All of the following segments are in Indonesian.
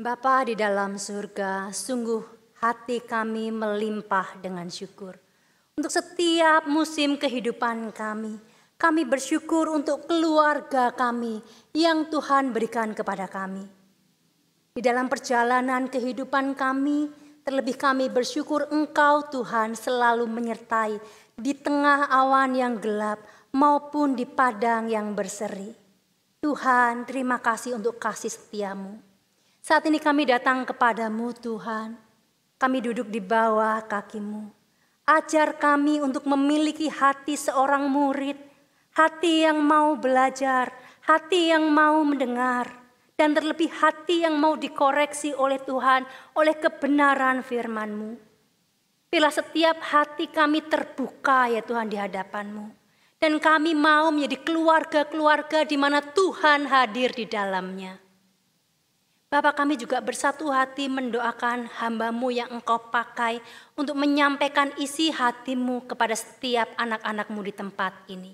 Bapa di dalam surga, sungguh hati kami melimpah dengan syukur. Untuk setiap musim kehidupan kami bersyukur untuk keluarga kami yang Tuhan berikan kepada kami. Di dalam perjalanan kehidupan kami, terlebih kami bersyukur Engkau Tuhan selalu menyertai di tengah awan yang gelap maupun di padang yang berseri. Tuhan, terima kasih untuk kasih setiamu. Saat ini kami datang kepadamu Tuhan. Kami duduk di bawah kakimu. Ajar kami untuk memiliki hati seorang murid. Hati yang mau belajar, hati yang mau mendengar. Dan terlebih hati yang mau dikoreksi oleh Tuhan, oleh kebenaran firman-Mu. Bila setiap hati kami terbuka ya Tuhan di hadapan-Mu. Dan kami mau menjadi keluarga-keluarga di mana Tuhan hadir di dalamnya. Bapak, kami juga bersatu hati mendoakan hamba-Mu yang Engkau pakai untuk menyampaikan isi hati-Mu kepada setiap anak-anak-Mu di tempat ini.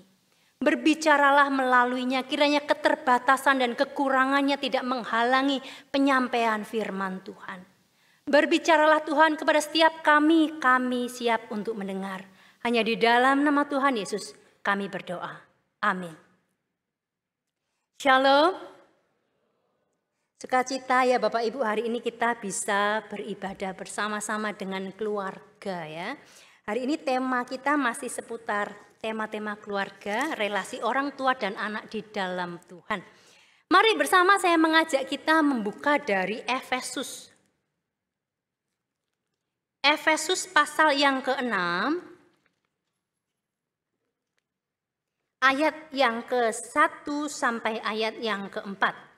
Berbicaralah melaluinya, kiranya keterbatasan dan kekurangannya tidak menghalangi penyampaian firman Tuhan. Berbicaralah Tuhan kepada setiap kami siap untuk mendengar. Hanya di dalam nama Tuhan Yesus kami berdoa. Amin. Shalom. Sukacita ya Bapak Ibu, hari ini kita bisa beribadah bersama-sama dengan keluarga ya. Hari ini tema kita masih seputar tema-tema keluarga, relasi orang tua dan anak di dalam Tuhan. Mari bersama saya mengajak kita membuka dari Efesus. Efesus pasal yang ke-6, ayat yang ke-1 sampai ayat yang ke-4.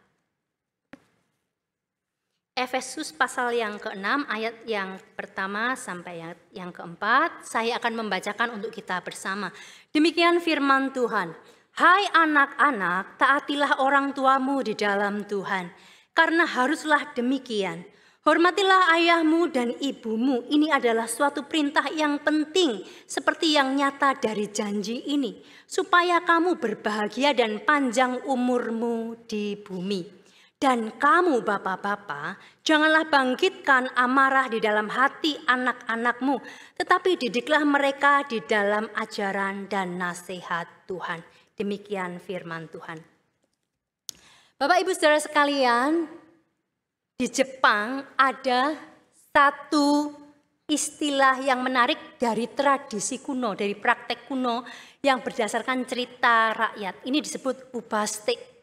Efesus pasal yang ke-6 ayat yang pertama sampai ayat yang ke-4. Saya akan membacakan untuk kita bersama. Demikian firman Tuhan. Hai anak-anak, taatilah orang tuamu di dalam Tuhan. Karena haruslah demikian. Hormatilah ayahmu dan ibumu. Ini adalah suatu perintah yang penting. Seperti yang nyata dari janji ini. Supaya kamu berbahagia dan panjang umurmu di bumi. Dan kamu bapak-bapak, janganlah bangkitkan amarah di dalam hati anak-anakmu, tetapi didiklah mereka di dalam ajaran dan nasihat Tuhan. Demikian firman Tuhan. Bapak Ibu Saudara sekalian, di Jepang ada satu istilah yang menarik dari tradisi kuno, dari praktek kuno yang berdasarkan cerita rakyat. Ini disebut ubaste.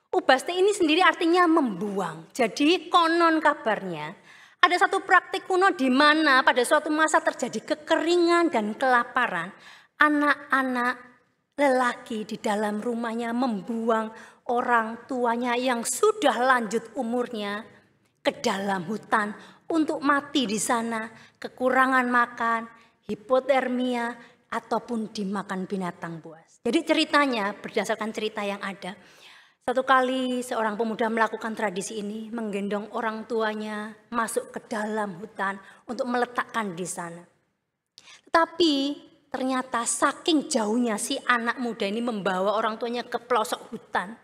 Ubaste ini sendiri artinya membuang. Jadi konon kabarnya ada satu praktik kuno di mana pada suatu masa terjadi kekeringan dan kelaparan. Anak-anak lelaki di dalam rumahnya membuang orang tuanya yang sudah lanjut umurnya ke dalam hutan untuk mati di sana, kekurangan makan, hipotermia, ataupun dimakan binatang buas. Jadi ceritanya berdasarkan cerita yang ada. Satu kali seorang pemuda melakukan tradisi ini, menggendong orang tuanya masuk ke dalam hutan untuk meletakkan di sana. Tetapi ternyata saking jauhnya si anak muda ini membawa orang tuanya ke pelosok hutan.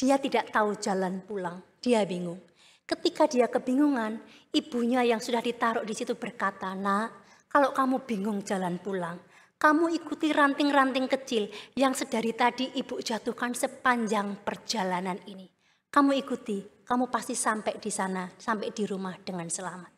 Dia tidak tahu jalan pulang, dia bingung. Ketika dia kebingungan, ibunya yang sudah ditaruh di situ berkata, "Nak, kalau kamu bingung jalan pulang, kamu ikuti ranting-ranting kecil yang sedari tadi ibu jatuhkan sepanjang perjalanan ini. Kamu ikuti, kamu pasti sampai di sana, sampai di rumah dengan selamat."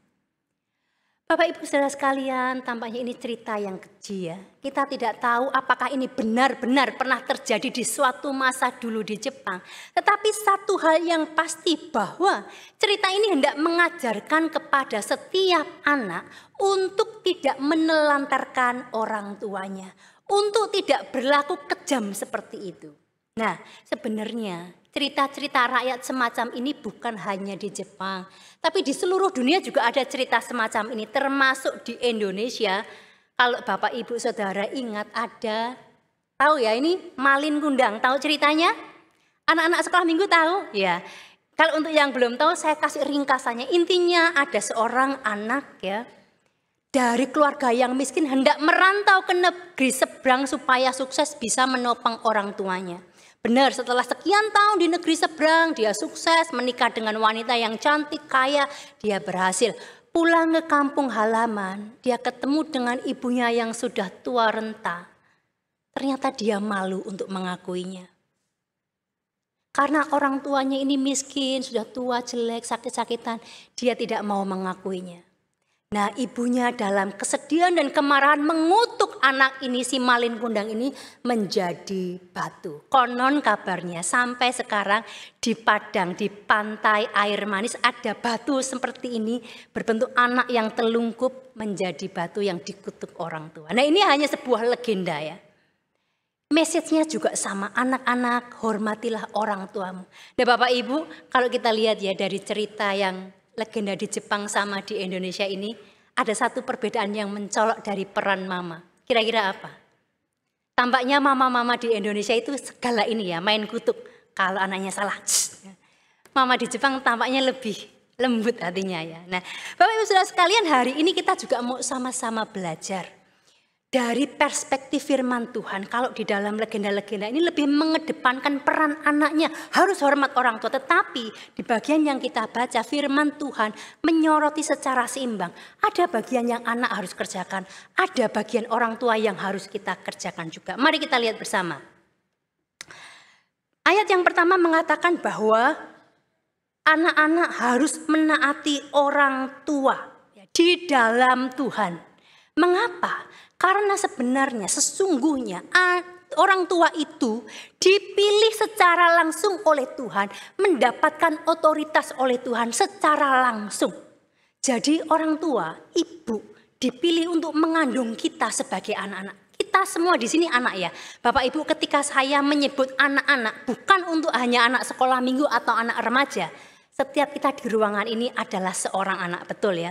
Bapak Ibu Saudara sekalian, tampaknya ini cerita yang keji ya. Kita tidak tahu apakah ini benar-benar pernah terjadi di suatu masa dulu di Jepang. Tetapi satu hal yang pasti bahwa cerita ini hendak mengajarkan kepada setiap anak untuk tidak menelantarkan orang tuanya. Untuk tidak berlaku kejam seperti itu. Nah, sebenarnya cerita-cerita rakyat semacam ini bukan hanya di Jepang, tapi di seluruh dunia juga ada cerita semacam ini, termasuk di Indonesia. Kalau Bapak Ibu Saudara ingat ada, tahu ya ini Malin Kundang, tahu ceritanya? Anak-anak sekolah minggu tahu? Ya. Kalau untuk yang belum tahu saya kasih ringkasannya. Intinya ada seorang anak ya, dari keluarga yang miskin hendak merantau ke negeri seberang supaya sukses bisa menopang orang tuanya. Benar, setelah sekian tahun di negeri seberang, dia sukses menikah dengan wanita yang cantik, kaya, dia berhasil. Pulang ke kampung halaman, dia ketemu dengan ibunya yang sudah tua renta. Ternyata dia malu untuk mengakuinya. Karena orang tuanya ini miskin, sudah tua, jelek, sakit-sakitan, dia tidak mau mengakuinya. Nah, ibunya dalam kesedihan dan kemarahan mengutuk anak ini, si malin kundang ini menjadi batu. Konon kabarnya sampai sekarang di Padang, di pantai air manis ada batu seperti ini berbentuk anak yang telungkup menjadi batu yang dikutuk orang tua. Nah, ini hanya sebuah legenda ya. Message-nya juga sama, anak-anak hormatilah orang tuamu. Nah Bapak Ibu, kalau kita lihat ya dari cerita yang legenda di Jepang sama di Indonesia ini, ada satu perbedaan yang mencolok dari peran mama. Kira-kira apa? Tampaknya mama-mama di Indonesia itu segala ini ya, main kutuk. Kalau anaknya salah, mama di Jepang tampaknya lebih lembut hatinya ya. Nah Bapak Ibu Saudara sekalian, hari ini kita juga mau sama-sama belajar. Dari perspektif firman Tuhan, kalau di dalam legenda-legenda ini lebih mengedepankan peran anaknya, harus hormat orang tua. Tetapi di bagian yang kita baca firman Tuhan menyoroti secara seimbang. Ada bagian yang anak harus kerjakan, ada bagian orang tua yang harus kita kerjakan juga. Mari kita lihat bersama. Ayat yang pertama mengatakan bahwa anak-anak harus menaati orang tua di dalam Tuhan. Mengapa? Karena sebenarnya sesungguhnya orang tua itu dipilih secara langsung oleh Tuhan, mendapatkan otoritas oleh Tuhan secara langsung. Jadi orang tua, ibu dipilih untuk mengandung kita sebagai anak-anak. Kita semua di sini anak ya. Bapak Ibu, ketika saya menyebut anak-anak bukan untuk hanya anak sekolah minggu atau anak remaja. Setiap kita di ruangan ini adalah seorang anak, betul ya.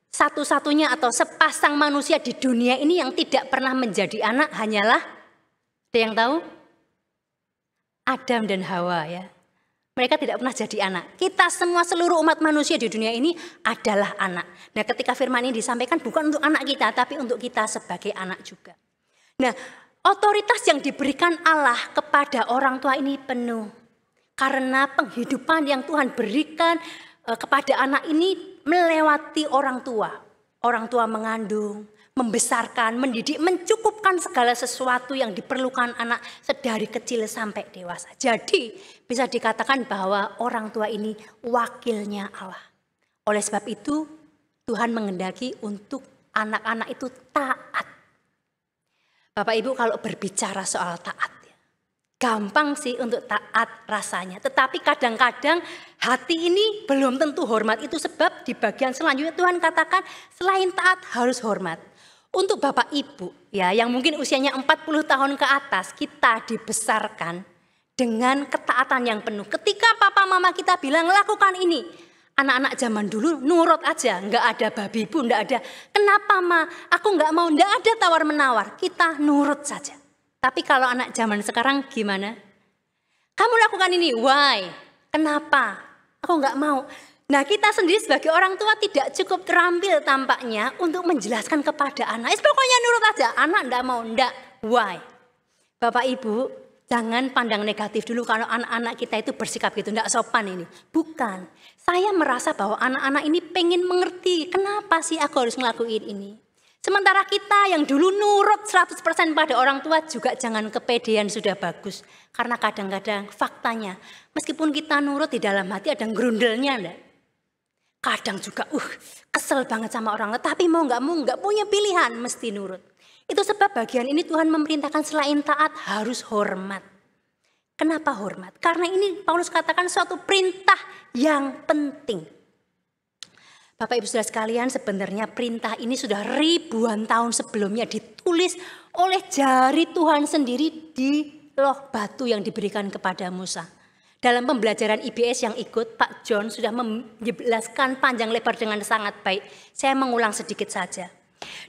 Satu-satunya atau sepasang manusia di dunia ini yang tidak pernah menjadi anak hanyalah, ada yang tahu? Adam dan Hawa ya. Mereka tidak pernah jadi anak. Kita semua seluruh umat manusia di dunia ini adalah anak. Nah ketika firman ini disampaikan bukan untuk anak kita, tapi untuk kita sebagai anak juga. Nah otoritas yang diberikan Allah kepada orang tua ini penuh. Karena penghidupan yang Tuhan berikan kepada anak ini melewati orang tua. Orang tua mengandung, membesarkan, mendidik, mencukupkan segala sesuatu yang diperlukan anak sedari kecil sampai dewasa. Jadi bisa dikatakan bahwa orang tua ini wakilnya Allah. Oleh sebab itu Tuhan menghendaki untuk anak-anak itu taat. Bapak Ibu kalau berbicara soal taat, gampang sih untuk taat rasanya. Tetapi kadang-kadang hati ini belum tentu hormat. Itu sebab di bagian selanjutnya Tuhan katakan selain taat harus hormat. Untuk Bapak Ibu ya yang mungkin usianya 40 tahun ke atas, kita dibesarkan dengan ketaatan yang penuh. Ketika papa mama kita bilang lakukan ini, anak-anak zaman dulu nurut aja, nggak ada babi bu, nggak ada. Kenapa ma? Aku nggak mau, nggak ada tawar menawar. Kita nurut saja. Tapi kalau anak zaman sekarang gimana? Kamu lakukan ini, why? Kenapa? Aku nggak mau. Nah kita sendiri sebagai orang tua tidak cukup terampil tampaknya untuk menjelaskan kepada anak. Pokoknya nurut aja, anak nggak mau, nggak. Why? Bapak Ibu jangan pandang negatif dulu kalau anak-anak kita itu bersikap gitu, nggak sopan ini. Bukan, saya merasa bahwa anak-anak ini pengen mengerti kenapa sih aku harus ngelakuin ini. Sementara kita yang dulu nurut 100% pada orang tua juga jangan kepedean sudah bagus. Karena kadang-kadang faktanya meskipun kita nurut di dalam hati ada gerundelnya enggak. Kadang juga kesel banget sama orang tua, tapi mau nggak punya pilihan mesti nurut. Itu sebab bagian ini Tuhan memerintahkan selain taat harus hormat. Kenapa hormat? Karena ini Paulus katakan suatu perintah yang penting. Bapak Ibu Saudara sekalian, sebenarnya perintah ini sudah ribuan tahun sebelumnya ditulis oleh jari Tuhan sendiri di loh batu yang diberikan kepada Musa. Dalam pembelajaran IBS yang ikut, Pak John sudah menjelaskan panjang lebar dengan sangat baik. Saya mengulang sedikit saja.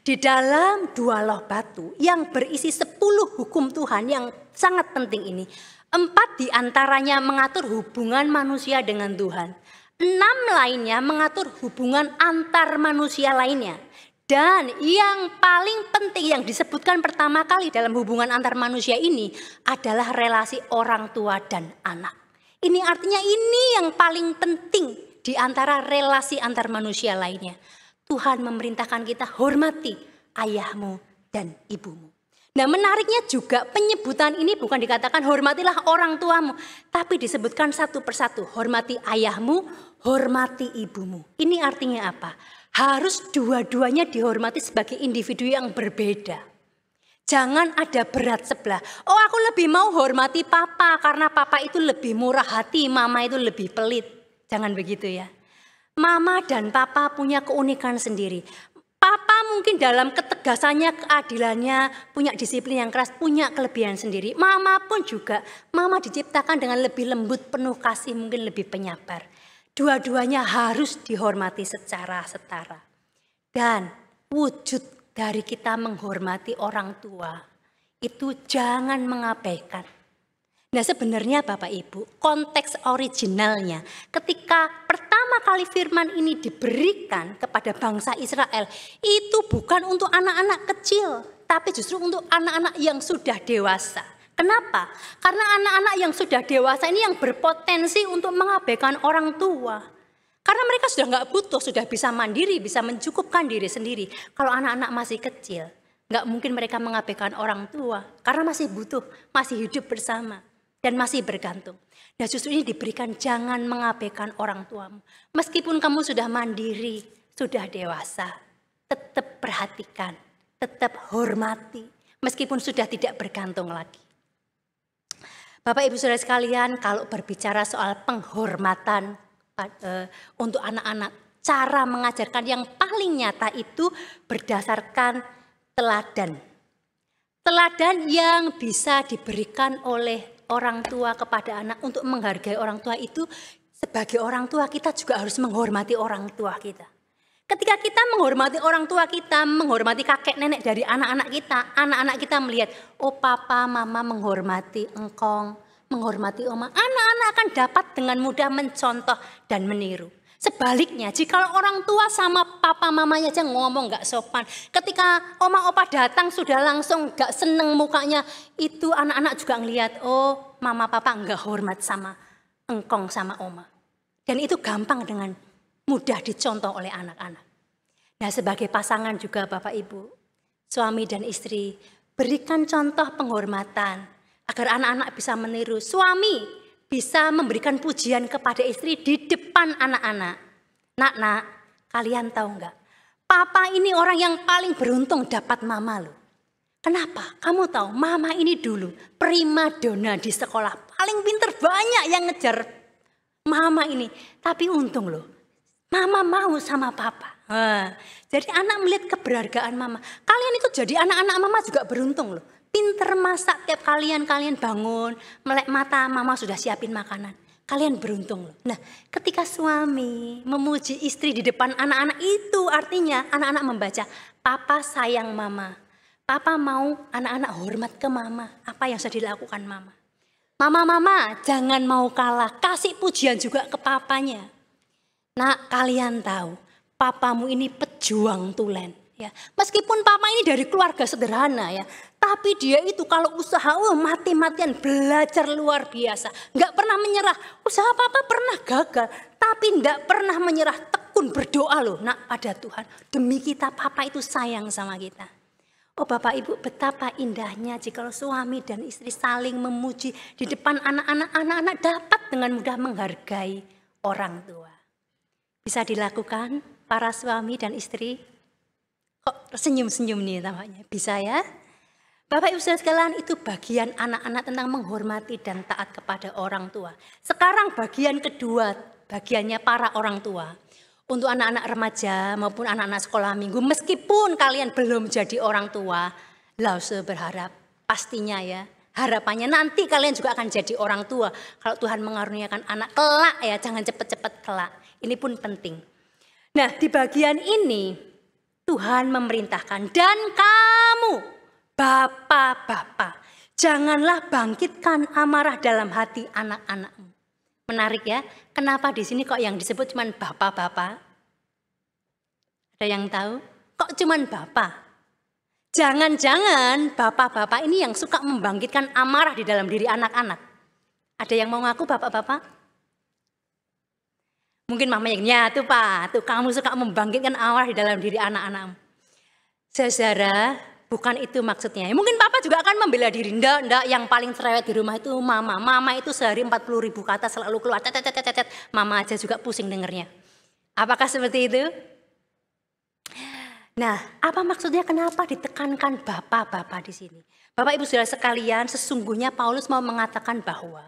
Di dalam dua loh batu yang berisi 10 hukum Tuhan yang sangat penting ini, 4 diantaranya mengatur hubungan manusia dengan Tuhan. 6 lainnya mengatur hubungan antar manusia lainnya. Dan yang paling penting yang disebutkan pertama kali dalam hubungan antar manusia ini adalah relasi orang tua dan anak. Ini artinya ini yang paling penting di antara relasi antar manusia lainnya. Tuhan memerintahkan kita hormati ayahmu dan ibumu. Nah, menariknya juga penyebutan ini bukan dikatakan hormatilah orang tuamu, tapi disebutkan satu persatu, hormati ayahmu, hormati ibumu. Ini artinya apa? Harus dua-duanya dihormati sebagai individu yang berbeda. Jangan ada berat sebelah. Oh, aku lebih mau hormati papa karena papa itu lebih murah hati, mama itu lebih pelit. Jangan begitu ya. Mama dan papa punya keunikan sendiri. Papa mungkin dalam ketegasannya, keadilannya, punya disiplin yang keras, punya kelebihan sendiri. Mama pun juga, mama diciptakan dengan lebih lembut, penuh kasih, mungkin lebih penyabar. Dua-duanya harus dihormati secara setara. Dan wujud dari kita menghormati orang tua itu jangan mengabaikan. Nah, sebenarnya Bapak Ibu, konteks originalnya ketika pertama kali firman ini diberikan kepada bangsa Israel itu bukan untuk anak-anak kecil, tapi justru untuk anak-anak yang sudah dewasa. Kenapa? Karena anak-anak yang sudah dewasa ini yang berpotensi untuk mengabaikan orang tua. Karena mereka sudah nggak butuh, sudah bisa mandiri, bisa mencukupkan diri sendiri. Kalau anak-anak masih kecil, nggak mungkin mereka mengabaikan orang tua. Karena masih butuh, masih hidup bersama, dan masih bergantung. Nah, justru ini diberikan jangan mengabaikan orang tuamu. Meskipun kamu sudah mandiri, sudah dewasa, tetap perhatikan, tetap hormati. Meskipun sudah tidak bergantung lagi. Bapak Ibu Saudara sekalian, kalau berbicara soal penghormatan untuk anak-anak, cara mengajarkan yang paling nyata itu berdasarkan teladan. Teladan yang bisa diberikan oleh orang tua kepada anak untuk menghargai orang tua itu, sebagai orang tua kita juga harus menghormati orang tua kita. Ketika kita menghormati orang tua kita, menghormati kakek nenek dari anak-anak kita melihat, oh papa mama menghormati engkong, menghormati oma. Anak-anak akan dapat dengan mudah mencontoh dan meniru. Sebaliknya, jika orang tua sama papa mamanya aja ngomong gak sopan, ketika oma opa datang sudah langsung gak seneng mukanya, itu anak-anak juga ngelihat, oh mama papa gak hormat sama engkong sama oma. Dan itu gampang dengan mudah dicontoh oleh anak-anak. Nah, sebagai pasangan juga Bapak Ibu, suami dan istri, berikan contoh penghormatan agar anak-anak bisa meniru. Suami bisa memberikan pujian kepada istri di depan anak-anak. Nak, kalian tahu enggak? Papa ini orang yang paling beruntung dapat mama loh. Kenapa? Kamu tahu, mama ini dulu primadona di sekolah. Paling pinter, banyak yang ngejar mama ini. Tapi untung loh, mama mau sama papa. Jadi anak melihat keberhargaan mama. Kalian itu jadi anak-anak mama juga beruntung loh. Pinter masak tiap kalian bangun, melek mata, mama sudah siapin makanan. Kalian beruntung loh. Nah, ketika suami memuji istri di depan anak-anak itu artinya anak-anak membaca, papa sayang mama. Papa mau anak-anak hormat ke mama. Apa yang sudah dilakukan mama? Mama, jangan mau kalah. Kasih pujian juga ke papanya. Nah, kalian tahu, papamu ini pejuang tulen. Ya, meskipun papa ini dari keluarga sederhana ya, tapi dia itu kalau usaha mati-matian belajar luar biasa. Nggak pernah menyerah. Usaha papa pernah gagal, tapi nggak pernah menyerah. Tekun berdoa loh, nak pada Tuhan. Demi kita, papa itu sayang sama kita. Oh Bapak Ibu, betapa indahnya jika suami dan istri saling memuji di depan anak-anak dapat dengan mudah menghargai orang tua. Bisa dilakukan para suami dan istri? Kok senyum-senyum nih tampaknya? Bisa ya? Bapak Ibu Saudara sekalian, itu bagian anak-anak tentang menghormati dan taat kepada orang tua. Sekarang bagian kedua, bagiannya para orang tua. Untuk anak-anak remaja maupun anak-anak sekolah minggu, meskipun kalian belum jadi orang tua, Lause berharap pastinya ya, harapannya nanti kalian juga akan jadi orang tua. Kalau Tuhan mengaruniakan anak kelak ya, jangan cepet-cepet kelak. Ini pun penting. Nah, di bagian ini Tuhan memerintahkan, dan kamu bapak-bapak, janganlah bangkitkan amarah dalam hati anak-anakmu. Menarik ya, kenapa di sini kok yang disebut cuma bapak-bapak? Ada yang tahu? Kok cuman bapak? Jangan-jangan bapak-bapak ini yang suka membangkitkan amarah di dalam diri anak-anak. Ada yang mau ngaku bapak-bapak? Mungkin mamanya, ya tuh Pak, tuh kamu suka membangkitkan amarah di dalam diri anak-anakmu. Saudara, bukan itu maksudnya. Mungkin papa juga akan membela diri. Ndak, yang paling cerewet di rumah itu mama. Mama itu sehari 40.000 kata selalu keluar. Mama aja juga pusing dengernya. Apakah seperti itu? Nah, apa maksudnya kenapa ditekankan bapak-bapak di sini? Bapak Ibu Saudara sekalian, sesungguhnya Paulus mau mengatakan bahwa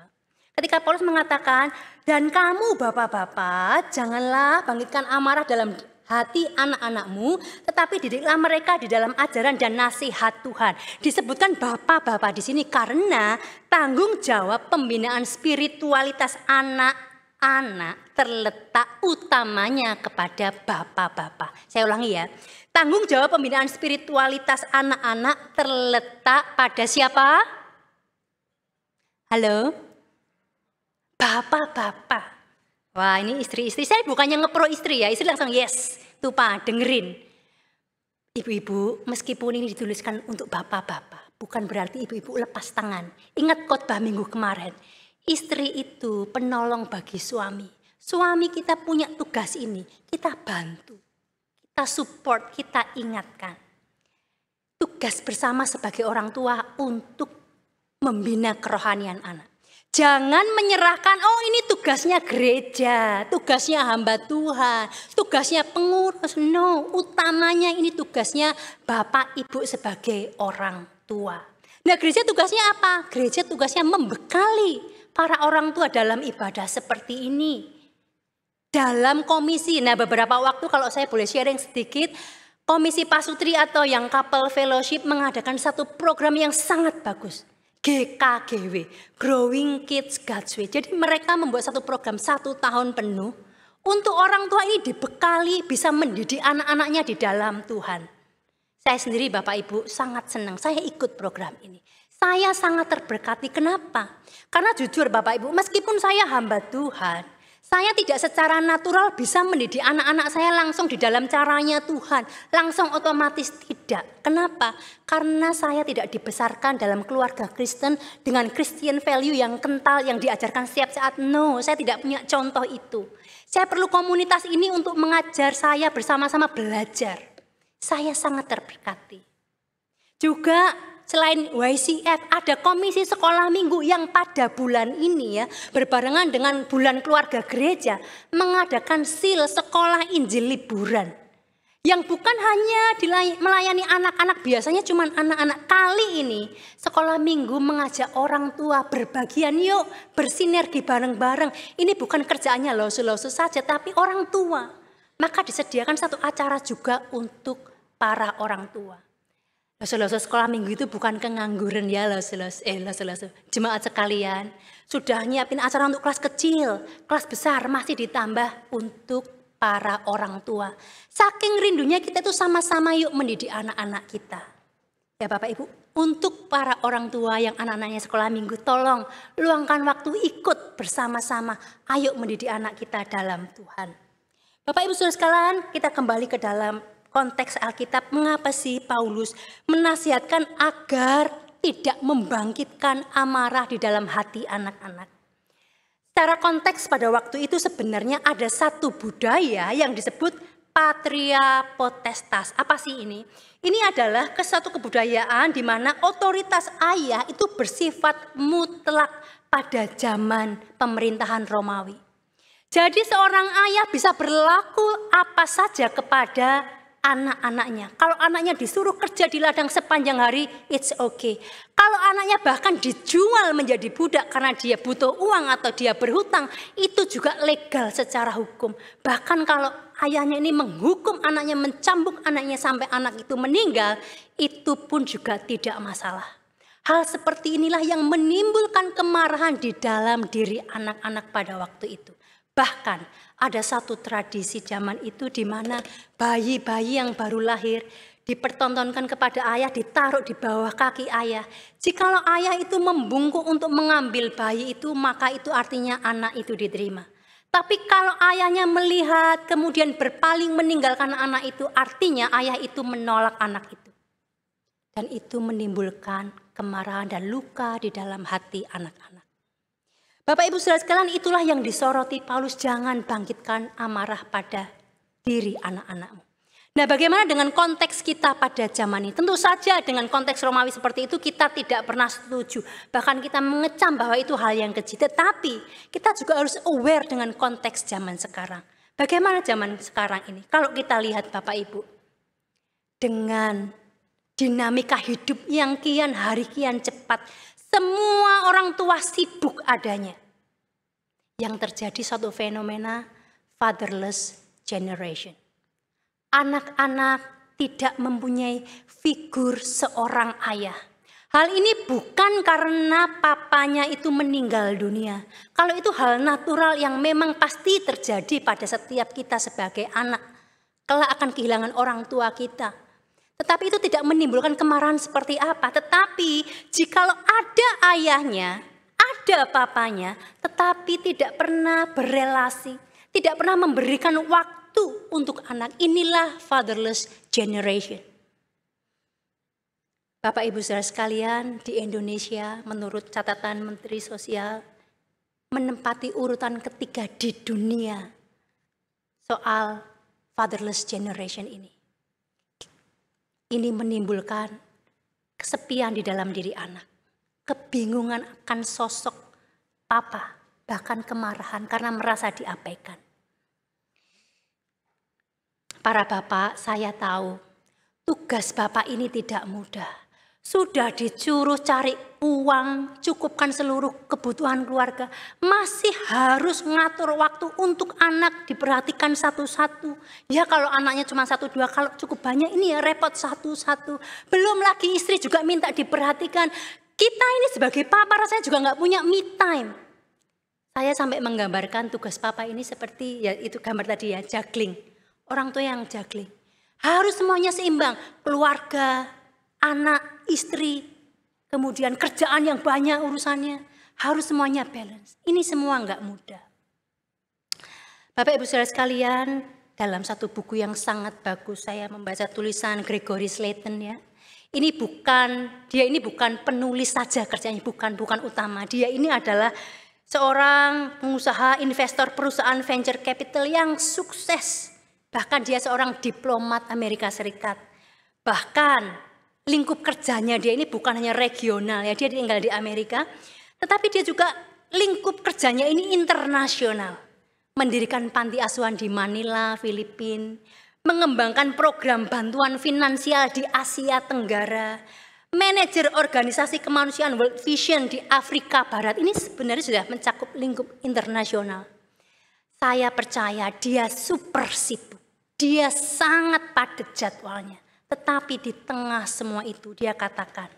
ketika Paulus mengatakan, dan kamu bapak-bapak janganlah bangkitkan amarah dalam hati anak-anakmu, tetapi didiklah mereka di dalam ajaran dan nasihat Tuhan. Disebutkan bapak-bapak di sini karena tanggung jawab pembinaan spiritualitas anak-anak terletak utamanya kepada bapak-bapak. Saya ulangi ya. Tanggung jawab pembinaan spiritualitas anak-anak terletak pada siapa? Halo? Bapak-bapak. Wah, ini istri-istri. Saya bukannya ngepro istri ya. Istri langsung yes. Tuh Pak, dengerin. Ibu-ibu, meskipun ini dituliskan untuk bapak-bapak, bukan berarti ibu-ibu lepas tangan. Ingat khotbah minggu kemarin. Istri itu penolong bagi suami. Suami kita punya tugas ini. Kita bantu. Kita support, kita ingatkan. Tugas bersama sebagai orang tua untuk membina kerohanian anak. Jangan menyerahkan, oh ini tugasnya gereja, tugasnya hamba Tuhan, tugasnya pengurus. No, utamanya ini tugasnya Bapak Ibu sebagai orang tua. Nah, gereja tugasnya apa? Gereja tugasnya membekali para orang tua dalam ibadah seperti ini. Dalam komisi, nah beberapa waktu kalau saya boleh sharing sedikit, Komisi Pasutri atau yang Couple Fellowship mengadakan satu program yang sangat bagus. GKGW, Growing Kids God's Way. Jadi mereka membuat satu program 1 tahun penuh untuk orang tua ini dibekali bisa mendidik anak-anaknya di dalam Tuhan. Saya sendiri Bapak Ibu sangat senang, saya ikut program ini. Saya sangat terberkati, kenapa? Karena jujur Bapak Ibu, meskipun saya hamba Tuhan, saya tidak secara natural bisa mendidik anak-anak saya langsung di dalam caranya Tuhan. Langsung otomatis tidak. Kenapa? Karena saya tidak dibesarkan dalam keluarga Kristen dengan Christian value yang kental yang diajarkan setiap saat. No, saya tidak punya contoh itu. Saya perlu komunitas ini untuk mengajar saya bersama-sama belajar. Saya sangat terberkati. Juga selain YCF, ada komisi sekolah minggu yang pada bulan ini ya, berbarengan dengan bulan keluarga gereja, mengadakan SIL sekolah Injil liburan. Yang bukan hanya melayani anak-anak, biasanya cuma anak-anak. Kali ini sekolah minggu mengajak orang tua berbagian, yuk bersinergi bareng-bareng. Ini bukan kerjaannya losu-losu saja, tapi orang tua. Maka disediakan satu acara juga untuk para orang tua. Losu-losu sekolah minggu itu bukan kengangguran ya losu-losu. Jemaat sekalian, sudah nyiapin acara untuk kelas kecil, kelas besar masih ditambah untuk para orang tua. Saking rindunya kita itu sama-sama yuk mendidik anak-anak kita. Ya Bapak Ibu, untuk para orang tua yang anak-anaknya sekolah minggu, tolong luangkan waktu ikut bersama-sama. Ayo mendidik anak kita dalam Tuhan. Bapak Ibu saudara sekalian, kita kembali ke dalam konteks Alkitab, mengapa sih Paulus menasihatkan agar tidak membangkitkan amarah di dalam hati anak-anak? Secara konteks pada waktu itu sebenarnya ada satu budaya yang disebut patria potestas. Apa sih ini? Ini adalah satu kebudayaan di mana otoritas ayah itu bersifat mutlak pada zaman pemerintahan Romawi. Jadi seorang ayah bisa berlaku apa saja kepada anak-anaknya. Kalau anaknya disuruh kerja di ladang sepanjang hari, it's okay. Kalau anaknya bahkan dijual menjadi budak karena dia butuh uang atau dia berhutang, itu juga legal secara hukum. Bahkan kalau ayahnya ini menghukum anaknya, mencambuk anaknya sampai anak itu meninggal, itu pun juga tidak masalah. Hal seperti inilah yang menimbulkan kemarahan di dalam diri anak-anak pada waktu itu. Bahkan ada satu tradisi zaman itu di mana bayi-bayi yang baru lahir dipertontonkan kepada ayah, ditaruh di bawah kaki ayah. Jikalau ayah itu membungkuk untuk mengambil bayi itu, maka itu artinya anak itu diterima. Tapi kalau ayahnya melihat kemudian berpaling meninggalkan anak itu, artinya ayah itu menolak anak itu. Dan itu menimbulkan kemarahan dan luka di dalam hati anak-anak. Bapak Ibu Saudara sekalian, itulah yang disoroti Paulus, jangan bangkitkan amarah pada diri anak-anakmu. Nah, bagaimana dengan konteks kita pada zaman ini? Tentu saja dengan konteks Romawi seperti itu kita tidak pernah setuju. Bahkan kita mengecam bahwa itu hal yang keji. Tetapi kita juga harus aware dengan konteks zaman sekarang. Bagaimana zaman sekarang ini? Kalau kita lihat Bapak Ibu, dengan dinamika hidup yang kian hari kian cepat, semua orang tua sibuk adanya. Yang terjadi suatu fenomena fatherless generation. Anak-anak tidak mempunyai figur seorang ayah. Hal ini bukan karena papanya itu meninggal dunia. Kalau itu hal natural yang memang pasti terjadi pada setiap kita sebagai anak. Kelak akan kehilangan orang tua kita. Tetapi itu tidak menimbulkan kemarahan seperti apa. Tetapi jikalau ada ayahnya, ada papanya, tetapi tidak pernah berelasi, tidak pernah memberikan waktu untuk anak, inilah fatherless generation. Bapak Ibu Saudara sekalian, di Indonesia menurut catatan Menteri Sosial menempati urutan ketiga di dunia soal fatherless generation ini. Ini menimbulkan kesepian di dalam diri anak, kebingungan akan sosok papa, bahkan kemarahan karena merasa diabaikan. Para bapak, saya tahu tugas bapak ini tidak mudah. Sudah disuruh cari uang, cukupkan seluruh kebutuhan keluarga. Masih harus ngatur waktu untuk anak, diperhatikan satu-satu. Ya kalau anaknya cuma 1-2, kalau cukup banyak ini ya repot satu-satu. Belum lagi istri juga minta diperhatikan. Kita ini sebagai papa rasanya juga nggak punya me time. Saya sampai menggambarkan tugas papa ini seperti, ya itu gambar tadi ya, juggling. Orang tua yang juggling. Harus semuanya seimbang. Keluarga, anak, istri, kemudian kerjaan yang banyak urusannya. Harus semuanya balance. Ini semua enggak mudah. Bapak Ibu Saudara sekalian, dalam satu buku yang sangat bagus saya membaca tulisan Gregory Slayton ya. Dia ini bukan penulis saja kerjanya, bukan utama. Dia ini adalah seorang pengusaha investor perusahaan venture capital yang sukses. Bahkan dia seorang diplomat Amerika Serikat. Bahkan lingkup kerjanya dia ini bukan hanya regional ya, dia tinggal di Amerika. Tetapi dia juga lingkup kerjanya ini internasional. Mendirikan panti asuhan di Manila, Filipina. Mengembangkan program bantuan finansial di Asia Tenggara. Manajer organisasi kemanusiaan World Vision di Afrika Barat. Ini sebenarnya sudah mencakup lingkup internasional. Saya percaya dia super sibuk. Dia sangat padat jadwalnya. Tetapi di tengah semua itu dia katakan,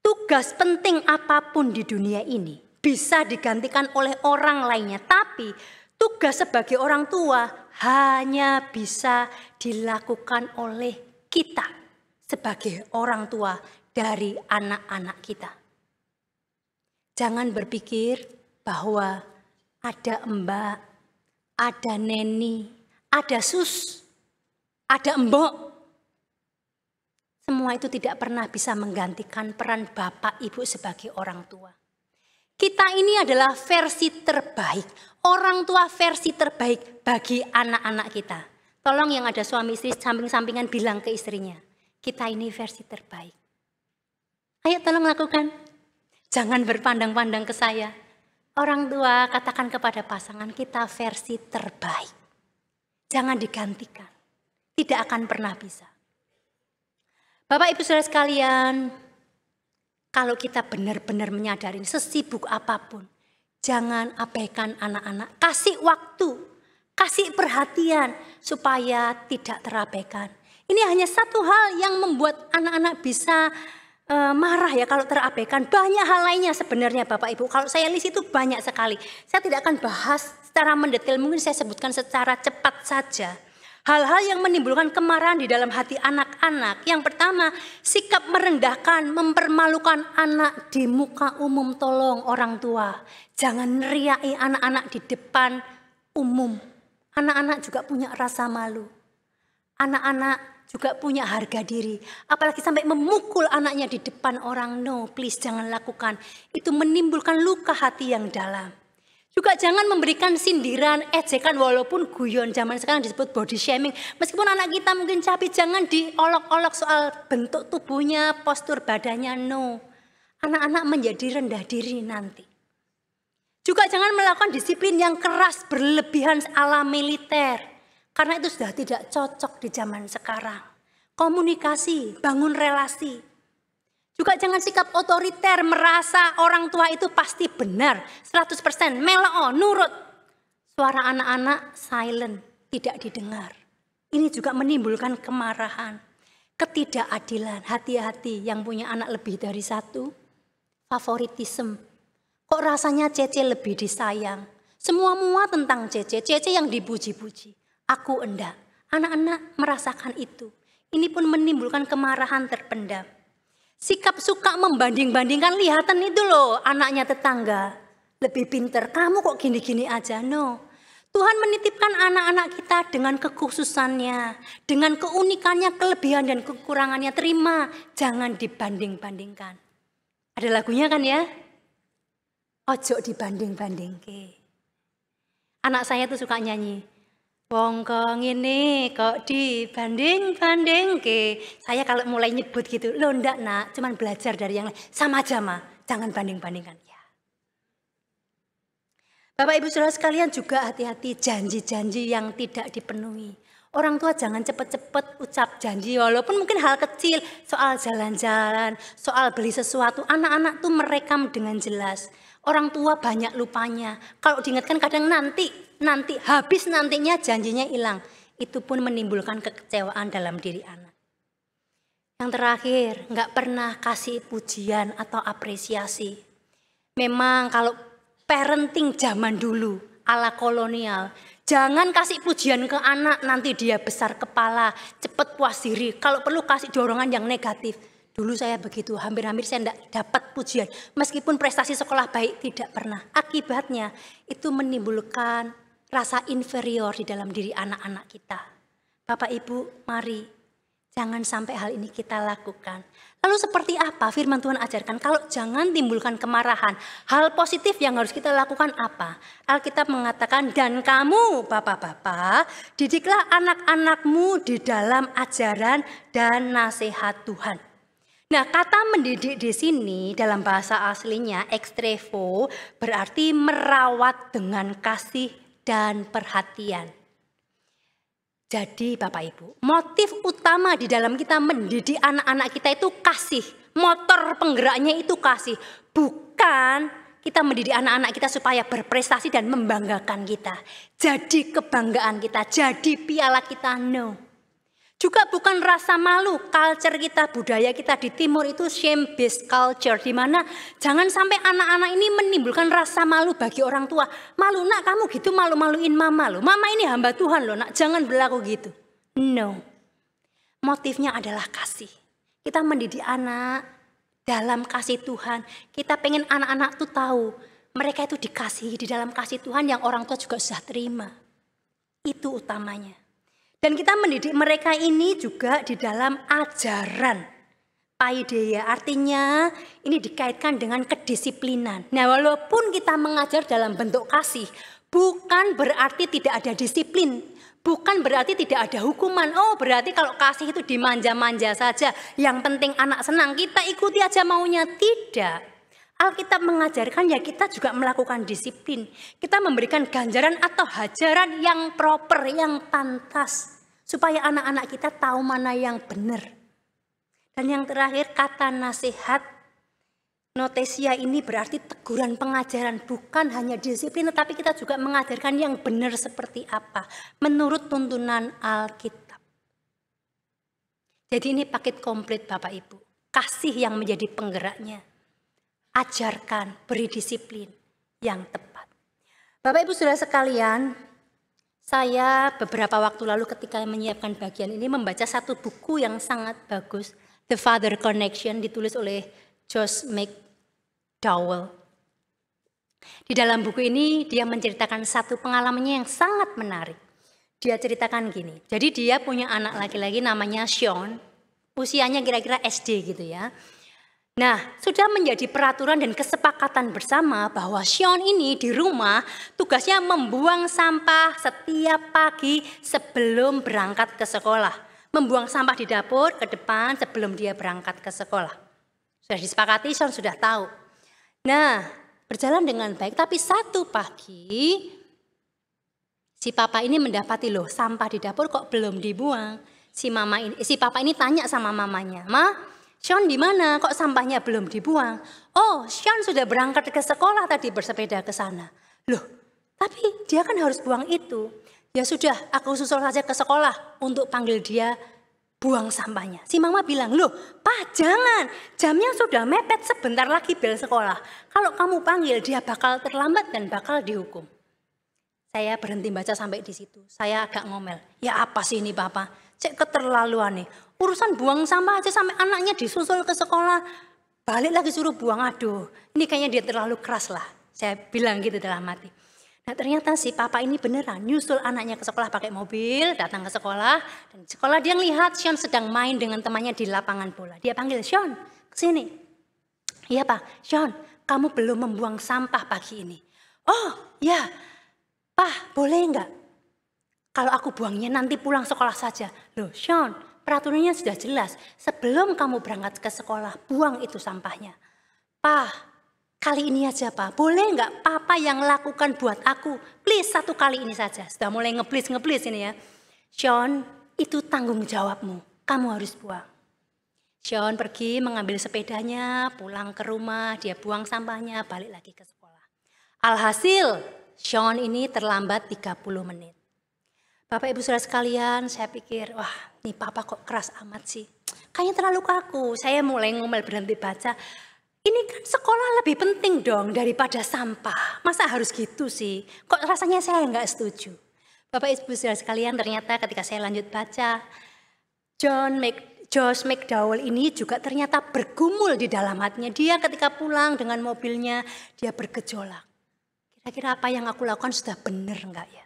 tugas penting apapun di dunia ini bisa digantikan oleh orang lainnya. Tapi tugas sebagai orang tua hanya bisa dilakukan oleh kita sebagai orang tua dari anak-anak kita. Jangan berpikir bahwa ada mbak, ada neni, ada sus, ada embok. Semua itu tidak pernah bisa menggantikan peran bapak ibu sebagai orang tua. Kita ini adalah versi terbaik, orang tua versi terbaik bagi anak-anak kita. Tolong yang ada suami istri samping-sampingan bilang ke istrinya, kita ini versi terbaik. Ayo tolong lakukan, jangan berpandang-pandang ke saya. Orang tua katakan kepada pasangan kita versi terbaik. Jangan digantikan, tidak akan pernah bisa. Bapak Ibu Saudara sekalian, kalau kita benar-benar menyadari sesibuk apapun, jangan abaikan anak-anak. Kasih waktu, kasih perhatian supaya tidak terabaikan. Ini hanya satu hal yang membuat anak-anak bisa marah ya kalau terabaikan. Banyak hal lainnya sebenarnya Bapak Ibu. Kalau saya list itu banyak sekali. Saya tidak akan bahas secara mendetail, mungkin saya sebutkan secara cepat saja. Hal-hal yang menimbulkan kemarahan di dalam hati anak-anak. Yang pertama, sikap merendahkan, mempermalukan anak di muka umum. Tolong orang tua, jangan riai anak-anak di depan umum. Anak-anak juga punya rasa malu. Anak-anak juga punya harga diri. Apalagi sampai memukul anaknya di depan orang. No, please jangan lakukan. Itu menimbulkan luka hati yang dalam. Juga jangan memberikan sindiran, ejekan walaupun guyon. Zaman sekarang disebut body shaming. Meskipun anak kita mungkin cabi, jangan diolok-olok soal bentuk tubuhnya, postur badannya. No, anak-anak menjadi rendah diri nanti. Juga jangan melakukan disiplin yang keras berlebihan ala militer. Karena itu sudah tidak cocok di zaman sekarang. Komunikasi, bangun relasi. Juga jangan sikap otoriter, merasa orang tua itu pasti benar, 100%, meloo, nurut. Suara anak-anak silent, tidak didengar. Ini juga menimbulkan kemarahan, ketidakadilan. Hati-hati yang punya anak lebih dari satu, favoritisme. Kok rasanya Cece lebih disayang? Semua tentang Cece yang dipuji-puji. Aku enggak. Anak-anak merasakan itu. Ini pun menimbulkan kemarahan terpendam. Sikap suka membanding-bandingkan, lihatan itu loh anaknya tetangga. Lebih pinter, kamu kok gini-gini aja. No. Tuhan menitipkan anak-anak kita dengan kekhususannya. Dengan keunikannya, kelebihan dan kekurangannya. Terima, jangan dibanding-bandingkan. Ada lagunya kan ya? Ojo dibanding-bandingke. Anak saya tuh suka nyanyi. Wong kok ngene kok dibanding-bandingke. Saya kalau mulai nyebut gitu, lo ndak nak, cuman belajar dari yang lain. Sama aja mah, jangan banding-bandingkan. Ya. Bapak Ibu Saudara sekalian juga hati-hati janji-janji yang tidak dipenuhi. Orang tua jangan cepet-cepet ucap janji walaupun mungkin hal kecil. Soal jalan-jalan, soal beli sesuatu. Anak-anak tuh merekam dengan jelas. Orang tua banyak lupanya. Kalau diingatkan kadang nanti habis nantinya janjinya hilang. Itu pun menimbulkan kekecewaan dalam diri anak. Yang terakhir, nggak pernah kasih pujian atau apresiasi. Memang kalau parenting zaman dulu ala kolonial, jangan kasih pujian ke anak nanti dia besar kepala, cepet puas diri. Kalau perlu kasih dorongan yang negatif. Dulu saya begitu, hampir-hampir saya tidak dapat pujian. Meskipun prestasi sekolah baik, tidak pernah. Akibatnya itu menimbulkan rasa inferior di dalam diri anak-anak kita. Bapak Ibu, mari jangan sampai hal ini kita lakukan. Lalu seperti apa firman Tuhan ajarkan? Kalau jangan timbulkan kemarahan, hal positif yang harus kita lakukan apa? Alkitab mengatakan, dan kamu bapak-bapak, didiklah anak-anakmu di dalam ajaran dan nasihat Tuhan. Nah, kata mendidik di sini dalam bahasa aslinya ekstrevo berarti merawat dengan kasih dan perhatian. Jadi Bapak Ibu, motif utama di dalam kita mendidik anak-anak kita itu kasih. Motor penggeraknya itu kasih. Bukan kita mendidik anak-anak kita supaya berprestasi dan membanggakan kita. Jadi kebanggaan kita, jadi piala kita, no. Juga bukan rasa malu, culture kita, budaya kita di timur itu shame based culture. Di mana jangan sampai anak-anak ini menimbulkan rasa malu bagi orang tua. Malu nak kamu gitu malu-maluin mama loh. Mama ini hamba Tuhan loh nak, jangan berlaku gitu. No, motifnya adalah kasih. Kita mendidik anak dalam kasih Tuhan. Kita pengen anak-anak tuh tahu mereka itu dikasihi di dalam kasih Tuhan yang orang tua juga sudah terima. Itu utamanya. Dan kita mendidik mereka ini juga di dalam ajaran. Paideia artinya ini dikaitkan dengan kedisiplinan. Nah, walaupun kita mengajar dalam bentuk kasih, bukan berarti tidak ada disiplin. Bukan berarti tidak ada hukuman. Oh, berarti kalau kasih itu dimanja-manja saja. Yang penting anak senang, kita ikuti aja maunya. Tidak. Alkitab mengajarkan ya kita juga melakukan disiplin. Kita memberikan ganjaran atau hajaran yang proper, yang pantas. Supaya anak-anak kita tahu mana yang benar. Dan yang terakhir kata nasihat. Notesia ini berarti teguran pengajaran. Bukan hanya disiplin tetapi kita juga mengajarkan yang benar seperti apa. Menurut tuntunan Alkitab. Jadi ini paket komplit Bapak Ibu. Kasih yang menjadi penggeraknya. Ajarkan, beri disiplin yang tepat. Bapak Ibu Saudara sekalian, saya beberapa waktu lalu ketika menyiapkan bagian ini membaca satu buku yang sangat bagus, The Father Connection, ditulis oleh Josh McDowell. Di dalam buku ini dia menceritakan satu pengalamannya yang sangat menarik. Dia ceritakan gini, jadi dia punya anak laki-laki namanya Sean, usianya kira-kira SD gitu ya. Nah, sudah menjadi peraturan dan kesepakatan bersama bahwa Sean ini di rumah tugasnya membuang sampah setiap pagi sebelum berangkat ke sekolah. Membuang sampah di dapur ke depan sebelum dia berangkat ke sekolah. Sudah disepakati, Sean sudah tahu. Nah, berjalan dengan baik, tapi satu pagi si papa ini mendapati loh sampah di dapur kok belum dibuang. Si papa ini tanya sama mamanya, "Ma, Sean di mana? Kok sampahnya belum dibuang?" "Oh, Sean sudah berangkat ke sekolah tadi bersepeda ke sana." "Loh, tapi dia kan harus buang itu." "Ya sudah, aku susul saja ke sekolah untuk panggil dia buang sampahnya." Si mama bilang, "Loh, Pak, jangan. Jamnya sudah mepet, sebentar lagi bel sekolah. Kalau kamu panggil dia bakal terlambat dan bakal dihukum." Saya berhenti baca sampai di situ. Saya agak ngomel. Ya apa sih ini Papa? Cek keterlaluan nih. Urusan buang sampah aja sampai anaknya disusul ke sekolah. Balik lagi suruh buang, aduh. Ini kayaknya dia terlalu keras lah. Saya bilang gitu dalam hati. Nah ternyata si papa ini beneran nyusul anaknya ke sekolah pakai mobil, datang ke sekolah. Dan di sekolah dia lihat Sean sedang main dengan temannya di lapangan bola. Dia panggil, "Sean, kesini." "Iya Pak, Sean, kamu belum membuang sampah pagi ini." "Oh ya, Pak, boleh enggak? Kalau aku buangnya nanti pulang sekolah saja." "Loh Sean, peraturannya sudah jelas. Sebelum kamu berangkat ke sekolah, buang itu sampahnya." "Pak, kali ini aja Pak. Boleh enggak Papa yang lakukan buat aku? Please satu kali ini saja." Sudah mulai ngeblis ini ya. "Sean, itu tanggung jawabmu. Kamu harus buang." Sean pergi mengambil sepedanya, pulang ke rumah, dia buang sampahnya, balik lagi ke sekolah. Alhasil, Sean ini terlambat 30 menit. Bapak Ibu Saudara sekalian, saya pikir, wah nih Papa kok keras amat sih. Kayaknya terlalu kaku. Saya mulai ngomel, berhenti baca. Ini kan sekolah lebih penting dong daripada sampah. Masa harus gitu sih? Kok rasanya saya nggak setuju. Bapak Ibu Saudara sekalian, ternyata ketika saya lanjut baca, Josh McDowell ini juga ternyata bergumul di dalam hatinya. Dia ketika pulang dengan mobilnya, dia bergejolak. Kira-kira apa yang aku lakukan sudah benar enggak ya?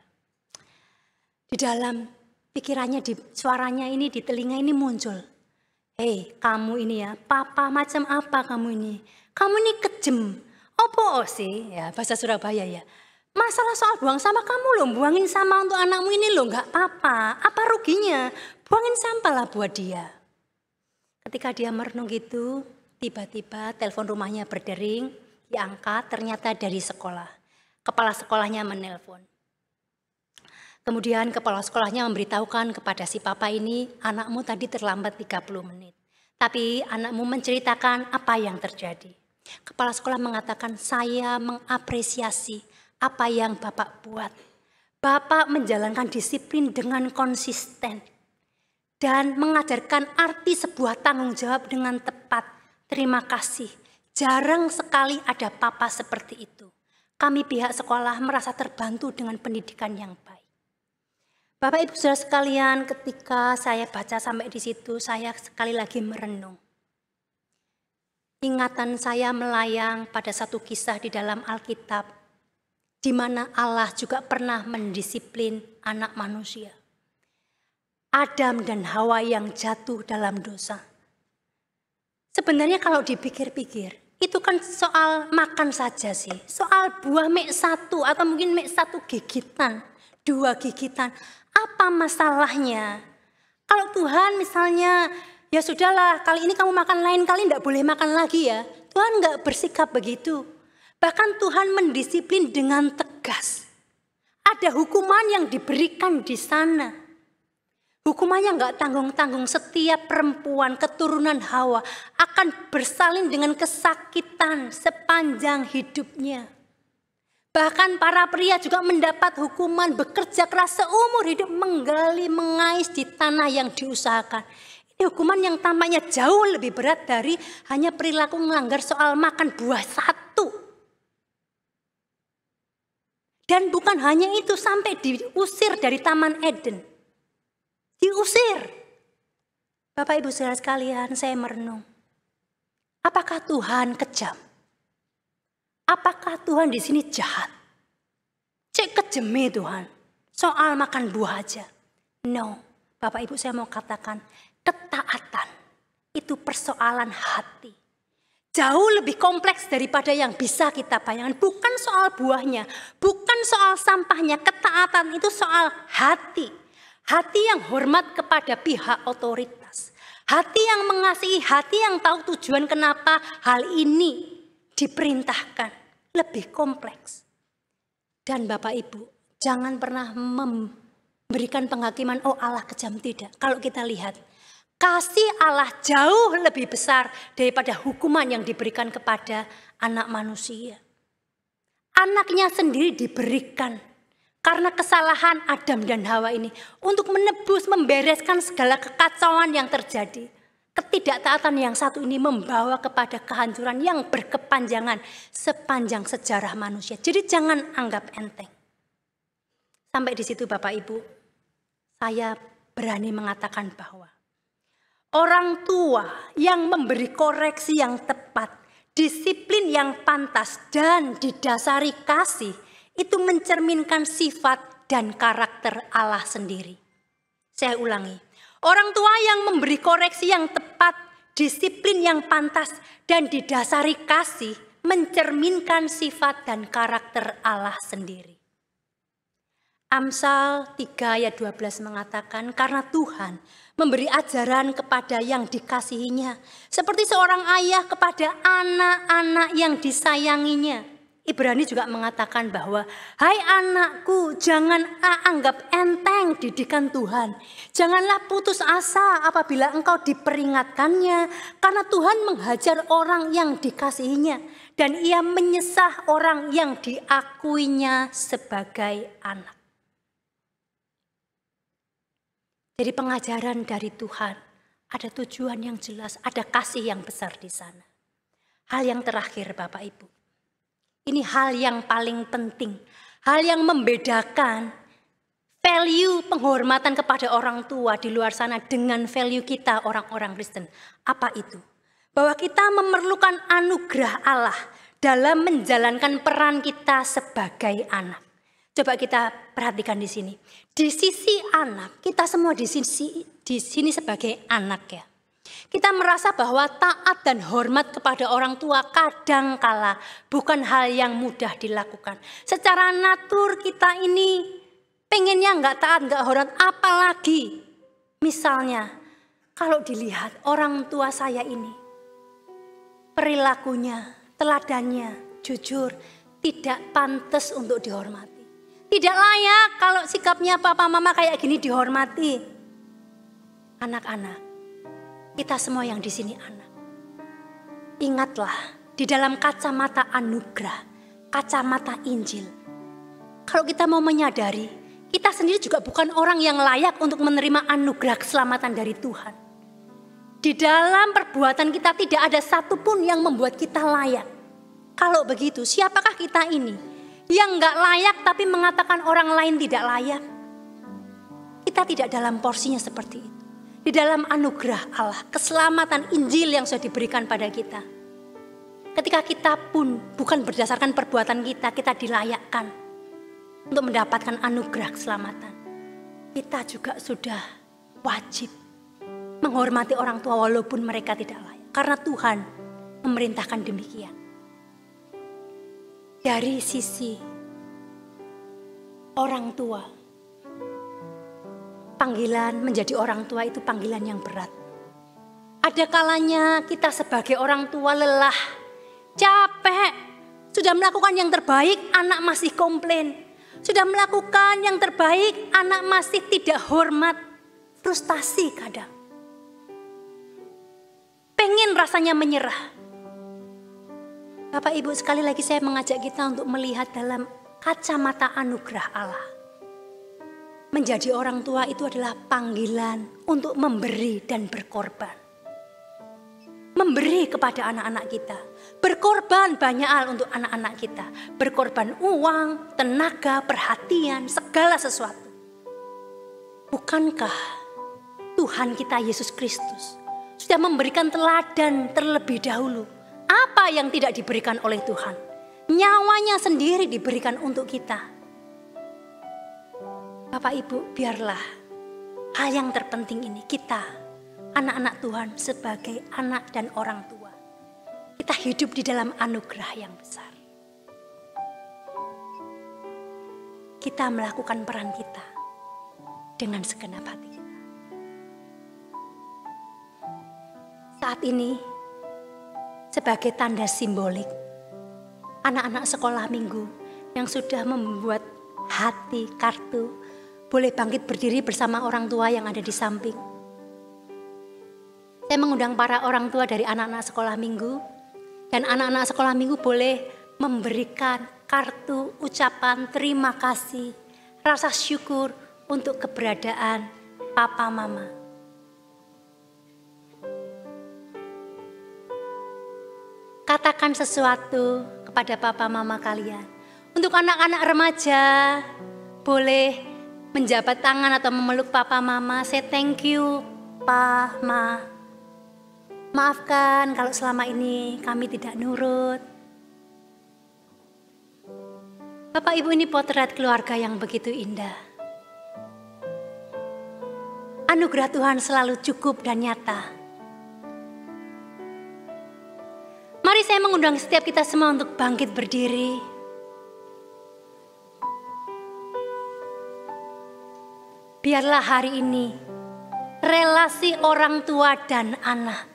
Di dalam pikirannya, di suaranya ini, di telinga ini muncul. "Hei, kamu ini ya, Papa macam apa kamu ini? Kamu ini kejem. Opo sih?" Ya, bahasa Surabaya ya. "Masalah soal buang sampah kamu loh, buangin sampah untuk anakmu ini loh, enggak apa-apa. Apa ruginya? Buangin sampah lah buat dia." Ketika dia merenung gitu, tiba-tiba telepon rumahnya berdering, diangkat, ternyata dari sekolah. Kepala sekolahnya menelpon. Kemudian kepala sekolahnya memberitahukan kepada si papa ini, "Anakmu tadi terlambat 30 menit. Tapi anakmu menceritakan apa yang terjadi." Kepala sekolah mengatakan, "Saya mengapresiasi apa yang Bapak buat. Bapak menjalankan disiplin dengan konsisten dan mengajarkan arti sebuah tanggung jawab dengan tepat. Terima kasih. Jarang sekali ada papa seperti itu. Kami pihak sekolah merasa terbantu dengan pendidikan yang baik." Bapak Ibu Saudara sekalian, ketika saya baca sampai di situ, saya sekali lagi merenung. Ingatan saya melayang pada satu kisah di dalam Alkitab, di mana Allah juga pernah mendisiplin anak manusia. Adam dan Hawa yang jatuh dalam dosa. Sebenarnya kalau dipikir-pikir, itu kan soal makan saja sih. Soal buah mek satu atau mungkin mek satu gigitan, 2 gigitan. Apa masalahnya? Kalau Tuhan misalnya, ya sudahlah kali ini kamu makan, lain kali enggak boleh makan lagi ya. Tuhan enggak bersikap begitu. Bahkan Tuhan mendisiplin dengan tegas. Ada hukuman yang diberikan di sana. Hukumannya enggak tanggung-tanggung. Setiap perempuan keturunan Hawa akan bersalin dengan kesakitan sepanjang hidupnya. Bahkan para pria juga mendapat hukuman bekerja keras seumur hidup menggali, mengais di tanah yang diusahakan. Ini hukuman yang tampaknya jauh lebih berat dari hanya perilaku melanggar soal makan buah satu. Dan bukan hanya itu, sampai diusir dari Taman Eden. Diusir. Bapak Ibu Saudara sekalian, saya merenung. Apakah Tuhan kejam? Apakah Tuhan di sini jahat? Cek kejeme Tuhan. Soal makan buah aja. No. Bapak Ibu, saya mau katakan ketaatan itu persoalan hati. Jauh lebih kompleks daripada yang bisa kita bayangkan. Bukan soal buahnya, bukan soal sampahnya. Ketaatan itu soal hati. Hati yang hormat kepada pihak otoritas. Hati yang mengasihi, hati yang tahu tujuan kenapa hal ini diperintahkan. Lebih kompleks. Dan Bapak Ibu, jangan pernah memberikan penghakiman, oh Allah kejam, tidak. Kalau kita lihat, kasih Allah jauh lebih besar daripada hukuman yang diberikan kepada anak manusia. Anaknya sendiri diberikan karena kesalahan Adam dan Hawa ini untuk menebus, membereskan segala kekacauan yang terjadi. Ketidaktaatan yang satu ini membawa kepada kehancuran yang berkepanjangan sepanjang sejarah manusia. Jadi jangan anggap enteng. Sampai di situ Bapak Ibu, saya berani mengatakan bahwa orang tua yang memberi koreksi yang tepat, disiplin yang pantas dan didasari kasih, itu mencerminkan sifat dan karakter Allah sendiri. Saya ulangi, orang tua yang memberi koreksi yang tepat, disiplin yang pantas dan didasari kasih, mencerminkan sifat dan karakter Allah sendiri. Amsal 3 ayat 12 mengatakan, karena Tuhan memberi ajaran kepada yang dikasihinya, seperti seorang ayah kepada anak-anak yang disayanginya. Ibrani juga mengatakan bahwa, hai anakku, jangan anggap enteng didikan Tuhan. Janganlah putus asa apabila engkau diperingatkannya, karena Tuhan menghajar orang yang dikasihinya, dan ia menyesah orang yang diakuinya sebagai anak. Jadi pengajaran dari Tuhan ada tujuan yang jelas, ada kasih yang besar di sana. Hal yang terakhir Bapak Ibu, ini hal yang paling penting, hal yang membedakan value penghormatan kepada orang tua di luar sana dengan value kita orang-orang Kristen. Apa itu? Bahwa kita memerlukan anugerah Allah dalam menjalankan peran kita sebagai anak. Coba kita perhatikan di sini. Di sisi anak, kita semua di sini sebagai anak ya. Kita merasa bahwa taat dan hormat kepada orang tua kadangkala bukan hal yang mudah dilakukan. Secara natur kita ini pengennya nggak taat, nggak hormat, apalagi misalnya kalau dilihat orang tua saya ini perilakunya, teladannya, jujur, tidak pantas untuk dihormati. Tidak layak kalau sikapnya papa mama kayak gini dihormati. Anak-anak, kita semua yang di sini anak. Ingatlah, di dalam kacamata anugerah, kacamata Injil. Kalau kita mau menyadari, kita sendiri juga bukan orang yang layak untuk menerima anugerah keselamatan dari Tuhan. Di dalam perbuatan kita tidak ada satupun yang membuat kita layak. Kalau begitu, siapakah kita ini? Yang gak layak tapi mengatakan orang lain tidak layak. Kita tidak dalam porsinya seperti itu. Di dalam anugerah Allah, keselamatan Injil yang sudah diberikan pada kita. Ketika kita pun bukan berdasarkan perbuatan kita, kita dilayakkan untuk mendapatkan anugerah keselamatan. Kita juga sudah wajib menghormati orang tua walaupun mereka tidak layak. Karena Tuhan memerintahkan demikian. Dari sisi orang tua, panggilan menjadi orang tua itu panggilan yang berat. Ada kalanya kita sebagai orang tua lelah, capek, sudah melakukan yang terbaik, anak masih komplain. Sudah melakukan yang terbaik, anak masih tidak hormat, frustasi kadang. Pengen rasanya menyerah. Bapak Ibu, sekali lagi saya mengajak kita untuk melihat dalam kacamata anugerah Allah. Menjadi orang tua itu adalah panggilan untuk memberi dan berkorban. Memberi kepada anak-anak kita. Berkorban banyak hal untuk anak-anak kita. Berkorban uang, tenaga, perhatian, segala sesuatu. Bukankah Tuhan kita Yesus Kristus sudah memberikan teladan terlebih dahulu? Apa yang tidak diberikan oleh Tuhan? Nyawanya sendiri diberikan untuk kita. Bapak Ibu, biarlah hal yang terpenting ini kita, anak-anak Tuhan sebagai anak dan orang tua, kita hidup di dalam anugerah yang besar. Kita melakukan peran kita dengan segenap hati kita. Saat ini, sebagai tanda simbolik, anak-anak sekolah minggu yang sudah membuat hati kartu boleh bangkit berdiri bersama orang tua yang ada di samping. Saya mengundang para orang tua dari anak-anak sekolah minggu, dan anak-anak sekolah minggu boleh memberikan kartu ucapan terima kasih, rasa syukur untuk keberadaan papa mama. Katakan sesuatu kepada papa mama kalian. Untuk anak-anak remaja, boleh menjabat tangan atau memeluk papa mama. Say thank you, pa, ma. Maafkan kalau selama ini kami tidak nurut. Bapak Ibu, ini potret keluarga yang begitu indah. Anugerah Tuhan selalu cukup dan nyata. Mari saya mengundang setiap kita semua untuk bangkit berdiri. Biarlah hari ini relasi orang tua dan anak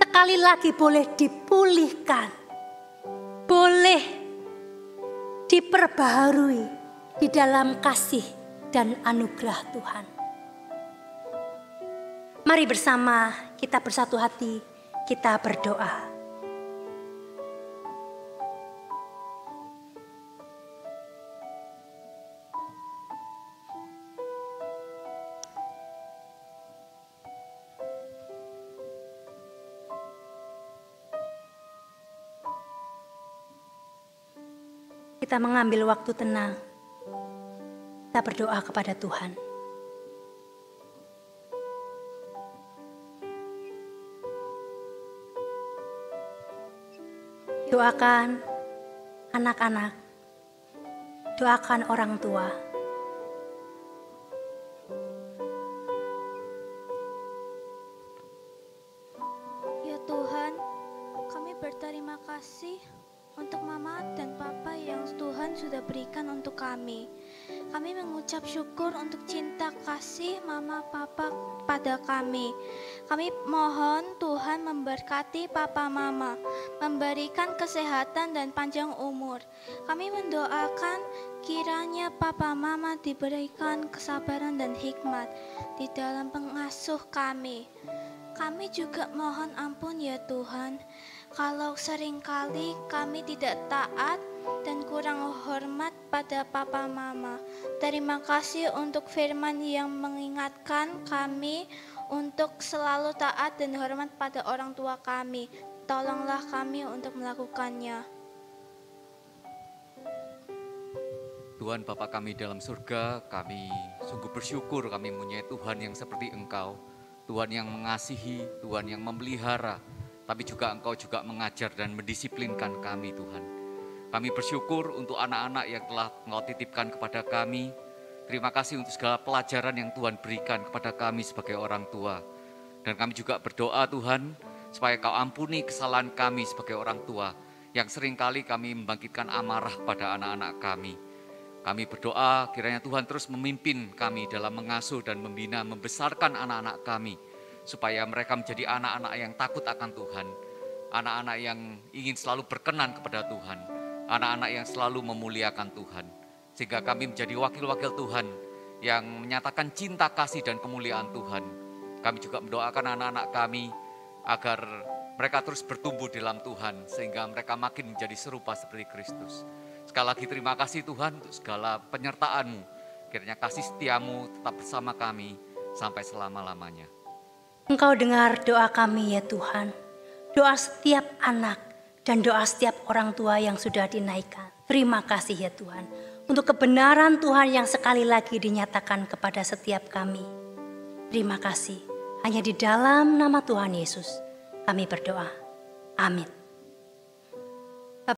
sekali lagi boleh dipulihkan, boleh diperbaharui di dalam kasih dan anugerah Tuhan. Mari bersama kita bersatu hati, kita berdoa. Kita mengambil waktu tenang. Kita berdoa kepada Tuhan. Doakan anak-anak, doakan orang tua. Ya Tuhan, kami berterima kasih untuk Mama dan Papa yang Tuhan sudah berikan untuk kami. Kami mengucap syukur untuk cinta kasih Mama Papa pada kami. Kami mohon Tuhan memberkati Papa Mama, memberikan kesehatan dan panjang umur. Kami mendoakan kiranya Papa Mama diberikan kesabaran dan hikmat di dalam pengasuh kami. Kami juga mohon ampun ya Tuhan, kalau seringkali kami tidak taat dan kurang hormat pada Papa Mama. Terima kasih untuk firman yang mengingatkan kami untuk selalu taat dan hormat pada orang tua kami. Tolonglah kami untuk melakukannya. Tuhan Bapa kami dalam surga, kami sungguh bersyukur kami mempunyai Tuhan yang seperti Engkau. Tuhan yang mengasihi, Tuhan yang memelihara, tapi juga Engkau juga mengajar dan mendisiplinkan kami Tuhan. Kami bersyukur untuk anak-anak yang telah Engkau titipkan kepada kami. Terima kasih untuk segala pelajaran yang Tuhan berikan kepada kami sebagai orang tua. Dan kami juga berdoa Tuhan, supaya Kau ampuni kesalahan kami sebagai orang tua, yang seringkali kami membangkitkan amarah pada anak-anak kami. Kami berdoa kiranya Tuhan terus memimpin kami dalam mengasuh dan membina, membesarkan anak-anak kami. Supaya mereka menjadi anak-anak yang takut akan Tuhan. Anak-anak yang ingin selalu berkenan kepada Tuhan. Anak-anak yang selalu memuliakan Tuhan. Sehingga kami menjadi wakil-wakil Tuhan yang menyatakan cinta kasih dan kemuliaan Tuhan. Kami juga mendoakan anak-anak kami agar mereka terus bertumbuh dalam Tuhan. Sehingga mereka makin menjadi serupa seperti Kristus. Sekali lagi terima kasih Tuhan untuk segala penyertaan-Mu. Kiranya kasih setia-Mu tetap bersama kami sampai selama-lamanya. Engkau dengar doa kami ya Tuhan. Doa setiap anak dan doa setiap orang tua yang sudah dinaikkan. Terima kasih ya Tuhan. Untuk kebenaran Tuhan yang sekali lagi dinyatakan kepada setiap kami. Terima kasih. Hanya di dalam nama Tuhan Yesus kami berdoa. Amin.